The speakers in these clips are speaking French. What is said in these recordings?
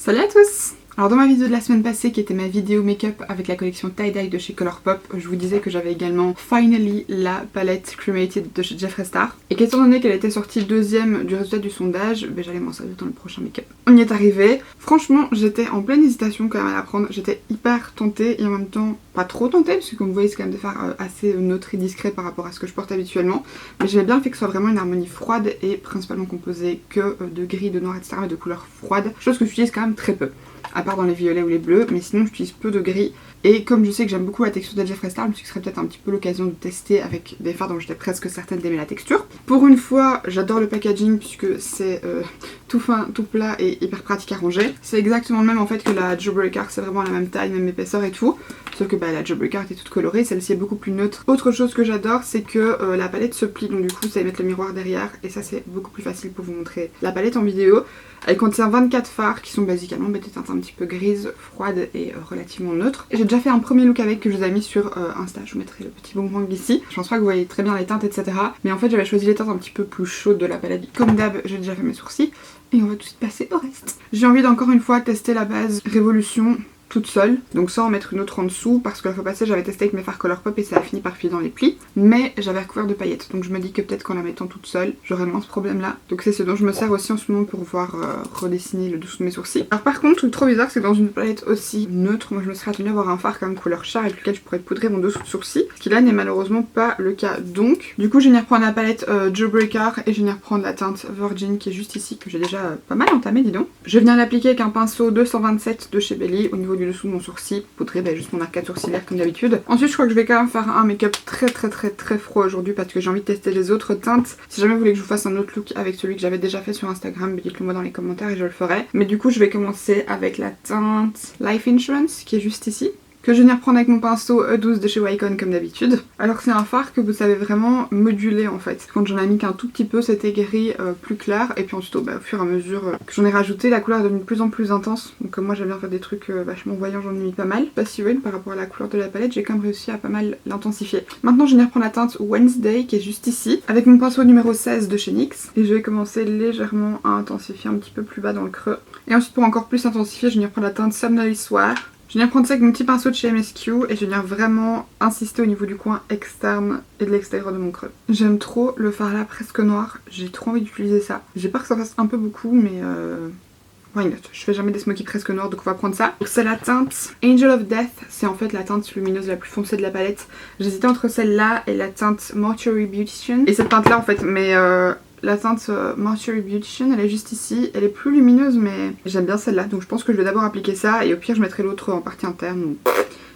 Salut à tous! Alors dans ma vidéo de la semaine passée qui était ma vidéo make-up avec la collection Tie-Dye de chez Colourpop, je vous disais que j'avais également finally la palette Cremated de chez Jeffree Star et qu'étant donné qu'elle était sortie deuxième du résultat du sondage, j'allais m'en servir dans le prochain make-up. On y est arrivé. Franchement j'étais en pleine hésitation quand même à la prendre, j'étais hyper tentée et en même temps pas trop tentée parce que comme vous voyez c'est quand même des fards assez neutres et discrets par rapport à ce que je porte habituellement, mais j'aimais bien le fait que ce soit vraiment une harmonie froide et principalement composée que de gris, de noir etc, mais de couleurs froides, chose que j'utilise quand même très peu. À part dans les violets ou les bleus, mais sinon j'utilise peu de gris. Et comme je sais que j'aime beaucoup la texture de Jeffree Star, je me suis dit que ce serait peut-être un petit peu l'occasion de tester avec des fards dont j'étais presque certaine d'aimer la texture. Pour une fois, j'adore le packaging puisque c'est tout fin, tout plat et hyper pratique à ranger. C'est exactement le même en fait que la Jawbreaker, c'est vraiment la même taille, même épaisseur et tout. Sauf que la Jawbreaker était toute colorée, celle-ci est beaucoup plus neutre. Autre chose que j'adore, c'est que la palette se plie, donc du coup ça va mettre le miroir derrière et ça c'est beaucoup plus facile pour vous montrer la palette en vidéo. Elle contient 24 fards qui sont basiquement des teintes un petit peu grises, froides et relativement neutres. J'ai déjà fait un premier look avec que je vous ai mis sur Insta, je vous mettrai le petit boomerang ici. Je pense pas que vous voyez très bien les teintes etc. Mais en fait j'avais choisi les teintes un petit peu plus chaudes de la palette. Comme d'hab, j'ai déjà fait mes sourcils et on va tout de suite passer au reste. J'ai envie d'encore une fois tester la base Révolution toute seule, donc sans en mettre une autre en dessous parce que la fois passée j'avais testé avec mes fards Colourpop et ça a fini par filer dans les plis, mais j'avais recouvert de paillettes donc je me dis que peut-être qu'en la mettant toute seule j'aurais moins ce problème là, donc c'est ce dont je me sers aussi en ce moment pour pouvoir redessiner le dessous de mes sourcils. Alors par contre, le truc trop bizarre c'est que dans une palette aussi neutre, moi je me serais attenue à avoir un fard quand même couleur char avec lequel je pourrais poudrer mon dessous de sourcil, ce qui là n'est malheureusement pas le cas, donc du coup je vais venir prendre la palette Jawbreaker et je vais venir prendre la teinte Virgin qui est juste ici que j'ai déjà pas mal entamée dis donc. Je vais venir l'appliquer avec un pinceau 227 de chez Belly au niveau du dessous de mon sourcil, poudrer juste mon arcade sourcilière comme d'habitude. Ensuite je crois que je vais quand même faire un make-up très froid aujourd'hui parce que j'ai envie de tester les autres teintes. Si jamais vous voulez que je vous fasse un autre look avec celui que j'avais déjà fait sur Instagram, dites-le moi dans les commentaires et je le ferai. Mais du coup je vais commencer avec la teinte Life Insurance qui est juste ici, que je vais venir prendre avec mon pinceau E12 de chez Wycon comme d'habitude. Alors c'est un fard que vous savez vraiment moduler en fait. Quand j'en ai mis qu'un tout petit peu, c'était gris plus clair et puis ensuite au fur et à mesure que j'en ai rajouté, la couleur est devenue de plus en plus intense. Donc comme moi j'aime bien faire des trucs vachement voyants, j'en ai mis pas mal. Je sais pas si vous voyez, par rapport à la couleur de la palette, j'ai quand même réussi à pas mal l'intensifier. Maintenant je vais venir prendre la teinte Wednesday qui est juste ici, avec mon pinceau numéro 16 de chez NYX. Et je vais commencer légèrement à intensifier un petit peu plus bas dans le creux. Et ensuite pour encore plus intensifier, je vais venir prendre la teinte Somnolly Soir. Je vais venir prendre ça avec mon petit pinceau de chez MSQ et je vais venir vraiment insister au niveau du coin externe et de l'extérieur de mon creux. J'aime trop le fard là presque noir, j'ai trop envie d'utiliser ça. J'ai peur que ça fasse un peu beaucoup mais why not? Je fais jamais des smokies presque noirs donc on va prendre ça. C'est la teinte Angel of Death, c'est en fait la teinte lumineuse la plus foncée de la palette. J'hésitais entre celle-là et la teinte Mortuary Beautician. Et cette teinte là en fait, mais la teinte Mortuary Beautician, elle est juste ici, elle est plus lumineuse mais j'aime bien celle-là donc je pense que je vais d'abord appliquer ça et au pire je mettrai l'autre en partie interne.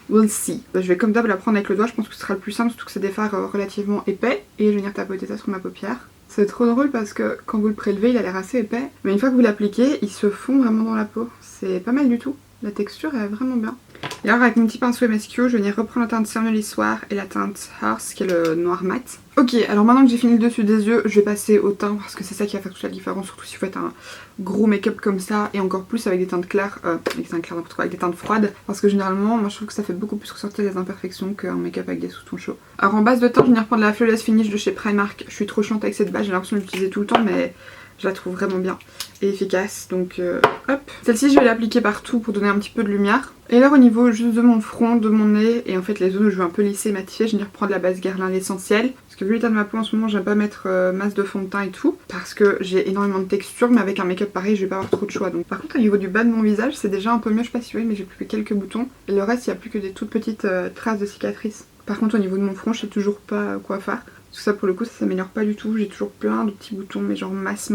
We'll see. Je vais comme d'hab la prendre avec le doigt, je pense que ce sera le plus simple surtout que c'est des fards relativement épais et je vais venir tapoter ça sur ma paupière. C'est trop drôle parce que quand vous le prélevez il a l'air assez épais mais une fois que vous l'appliquez il se fond vraiment dans la peau. C'est pas mal du tout, la texture est vraiment bien. Et alors avec mon petit pinceau MSQ, je vais venir reprendre la teinte Somnolly Soir et la teinte Horse qui est le noir mat. Ok, alors maintenant que j'ai fini le dessus des yeux, je vais passer au teint parce que c'est ça qui va faire toute la différence, surtout si vous faites un gros make-up comme ça et encore plus avec des teintes claires, avec des teintes froides parce que généralement, moi je trouve que ça fait beaucoup plus ressortir les imperfections qu'un make-up avec des sous-tons chauds. Alors en base de teint, je vais venir prendre la Flawless Finish de chez Primark. Je suis trop chiante avec cette base, j'ai l'impression de l'utiliser tout le temps mais je la trouve vraiment bien et efficace donc hop. Celle-ci je vais l'appliquer partout pour donner un petit peu de lumière. Et là au niveau juste de mon front, de mon nez et en fait les zones où je veux un peu lisser et matifier, je vais venir prendre la base Guerlain l'essentiel. Parce que vu l'état de ma peau en ce moment j'aime pas mettre masse de fond de teint et tout parce que j'ai énormément de texture mais avec un make-up pareil je vais pas avoir trop de choix. Donc par contre au niveau du bas de mon visage c'est déjà un peu mieux, je sais pas si vous voyez mais j'ai plus que quelques boutons et le reste il n'y a plus que des toutes petites traces de cicatrices. Par contre au niveau de mon front je sais toujours pas quoi faire. Parce que ça pour le coup ça s'améliore pas du tout, j'ai toujours plein de petits boutons mais genre masse.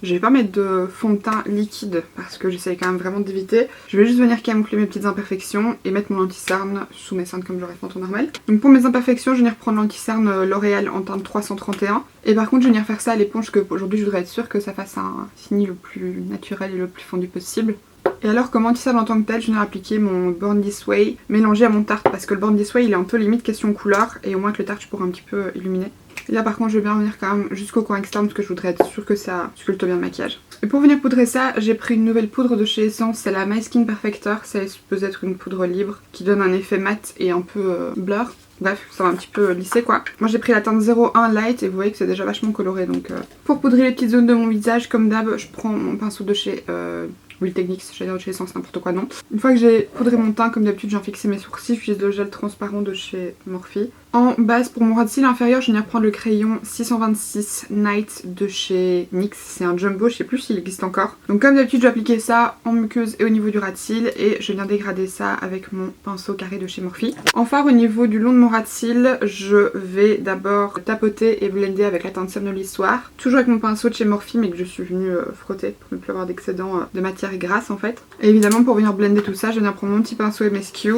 Je vais pas mettre de fond de teint liquide parce que j'essaie quand même vraiment d'éviter. Je vais juste venir camoufler mes petites imperfections et mettre mon anti-cerne sous mes cernes comme j'aurais fait en temps normal. Donc pour mes imperfections je vais venir prendre l'anti-cerne L'Oréal en teinte 331. Et par contre je vais venir faire ça à l'éponge parce qu'aujourd'hui je voudrais être sûre que ça fasse un fini le plus naturel et le plus fondu possible. Et alors comme anti-cerne en tant que tel, je viens appliquer mon Born This Way mélangé à mon Tarte parce que le Born This Way il est un peu limite question couleur et au moins que le Tarte je pourrais un petit peu illuminer. Et là par contre je vais bien revenir quand même jusqu'au coin externe parce que je voudrais être sûre que ça sculpte bien le maquillage. Et pour venir poudrer ça, j'ai pris une nouvelle poudre de chez Essence, c'est la My Skin Perfector, ça est supposé être une poudre libre qui donne un effet mat et un peu blur. Bref, ça va un petit peu lisser quoi. Moi j'ai pris la teinte 01 Light et vous voyez que c'est déjà vachement coloré donc... Pour poudrer les petites zones de mon visage, comme d'hab, je prends mon pinceau de chez Will Techniques, j'allais dire de chez Essence, n'importe quoi, non. Une fois que j'ai poudré mon teint, comme d'habitude, j'ai fixé mes sourcils, j'utilise le gel transparent de chez Morphe. En base, pour mon ras de cils inférieur, je viens reprendre le crayon 626 Night de chez NYX. C'est un jumbo, je sais plus s'il existe encore. Donc comme d'habitude, je vais appliquer ça en muqueuse et au niveau du ras de cils. Et je viens dégrader ça avec mon pinceau carré de chez Morphe. En fard, au niveau du long de mon ras de cils, je vais d'abord tapoter et blender avec la teinte Somnolent Soir. Toujours avec mon pinceau de chez Morphe, mais que je suis venue frotter pour ne plus avoir d'excédent de matière grasse en fait. Et évidemment, pour venir blender tout ça, je viens prendre mon petit pinceau MSQ.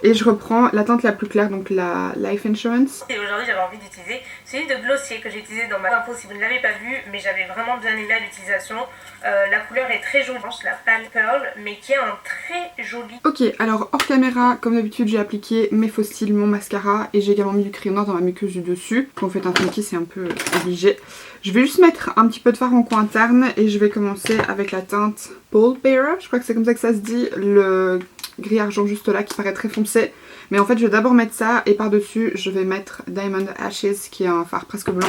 Et je reprends la teinte la plus claire, donc la Life Insurance. Et aujourd'hui j'avais envie d'utiliser celui de Glossier que j'ai utilisé dans ma info si vous ne l'avez pas vu, mais j'avais vraiment bien aimé à l'utilisation. La couleur est très jolie, la Pale Pearl, mais qui a un très joli... Ok, alors hors caméra, comme d'habitude j'ai appliqué mes faux cils, mon mascara et j'ai également mis du crayon noir dans ma muqueuse du dessus. Quand vous faites un smoky c'est un peu obligé. Je vais juste mettre un petit peu de fard en coin interne et je vais commencer avec la teinte Pale Bearer, je crois que c'est comme ça que ça se dit, le gris argent juste là qui paraît très foncé. Mais en fait je vais d'abord mettre ça et par dessus je vais mettre Diamond Ashes qui est un fard presque blanc.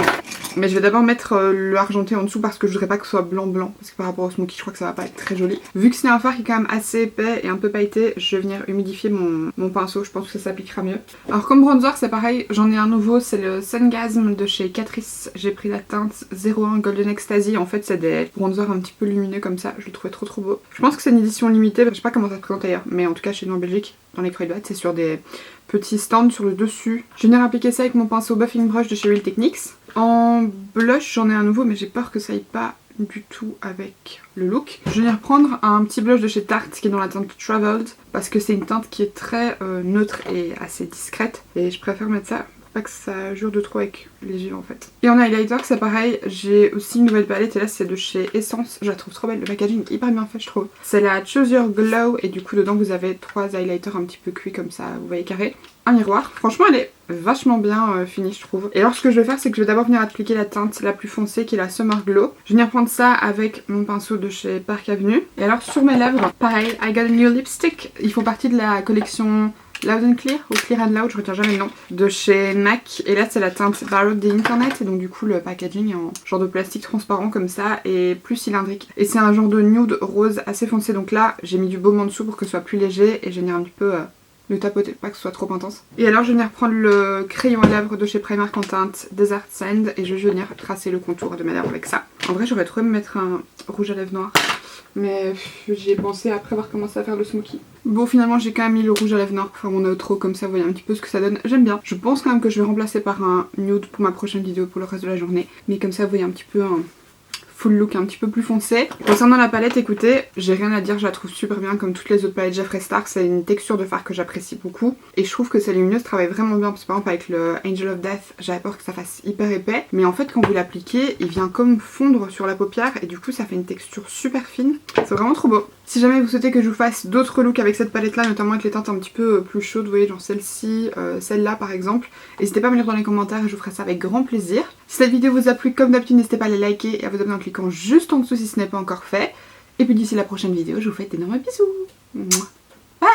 Mais je vais d'abord mettre le argenté en dessous parce que je voudrais pas que ce soit blanc blanc. Parce que par rapport au smoky je crois que ça va pas être très joli. Vu que c'est un fard qui est quand même assez épais et un peu pailleté, je vais venir humidifier mon pinceau, je pense que ça s'appliquera mieux. Alors comme bronzer c'est pareil, j'en ai un nouveau, c'est le Sungasm de chez Catrice. J'ai pris la teinte 01 Golden Ecstasy, en fait c'est des bronzers un petit peu lumineux comme ça, je le trouvais trop beau. Je pense que c'est une édition limitée, je sais pas comment ça se présente ailleurs, mais en tout cas chez nous en Belgique, dans les Croix-de-Batte, c'est sur des petits stands sur le dessus. Je viens appliquer ça avec mon pinceau Buffing Brush de chez Will Techniques. En blush j'en ai un nouveau mais j'ai peur que ça aille pas du tout avec le look. Je viens reprendre un petit blush de chez Tarte qui est dans la teinte Traveled parce que c'est une teinte qui est très neutre et assez discrète et je préfère mettre ça pour pas que ça jure de trop avec les yeux en fait. Et en highlighter c'est pareil, j'ai aussi une nouvelle palette et là c'est de chez Essence, je la trouve trop belle, le packaging est hyper bien fait je trouve. C'est la Choose Your Glow et du coup dedans vous avez 3 highlighters un petit peu cuits comme ça, vous voyez carré. Un miroir, franchement elle est vachement bien finie je trouve. Et alors ce que je vais faire c'est que je vais d'abord venir appliquer la teinte la plus foncée qui est la Summer Glow. Je vais venir prendre ça avec mon pinceau de chez Park Avenue. Et alors sur mes lèvres, pareil, I got a new lipstick. Ils font partie de la collection Loud and Clear ou Clear and Loud, je retiens jamais le nom, de chez MAC. Et là c'est la teinte Borrowed the Internet et donc du coup le packaging est en genre de plastique transparent comme ça et plus cylindrique. Et c'est un genre de nude rose assez foncé, donc là j'ai mis du baume en dessous pour que ce soit plus léger et j'ai mis un petit peu le tapoter, pas que ce soit trop intense. Et alors je vais venir prendre le crayon à lèvres de chez Primark en teinte Desert Sand et je vais venir tracer le contour de mes lèvres avec ça. En vrai j'aurais trop aimé mettre un rouge à lèvres noir, mais j'y ai pensé après avoir commencé à faire le smoky. Bon finalement j'ai quand même mis le rouge à lèvres noir pour faire mon outro, comme ça vous voyez un petit peu ce que ça donne, j'aime bien. Je pense quand même que je vais remplacer par un nude pour ma prochaine vidéo pour le reste de la journée, mais comme ça vous voyez un petit peu un full look un petit peu plus foncé. Concernant la palette, écoutez, j'ai rien à dire, je la trouve super bien comme toutes les autres palettes Jeffree Star, c'est une texture de fard que j'apprécie beaucoup et je trouve que sa lumineuse travaille vraiment bien parce que par exemple avec le Angel of Death, j'avais peur que ça fasse hyper épais, mais en fait quand vous l'appliquez, il vient comme fondre sur la paupière et du coup ça fait une texture super fine, c'est vraiment trop beau. Si jamais vous souhaitez que je vous fasse d'autres looks avec cette palette là, notamment avec les teintes un petit peu plus chaudes, vous voyez genre celle-ci, celle-là par exemple, n'hésitez pas à me le dire dans les commentaires et je vous ferai ça avec grand plaisir. Si cette vidéo vous a plu, comme d'habitude n'hésitez pas à la liker et à vous abonner en cliquant juste en dessous si ce n'est pas encore fait. Et puis d'ici la prochaine vidéo, je vous fais d'énormes bisous. Mouah. Bye.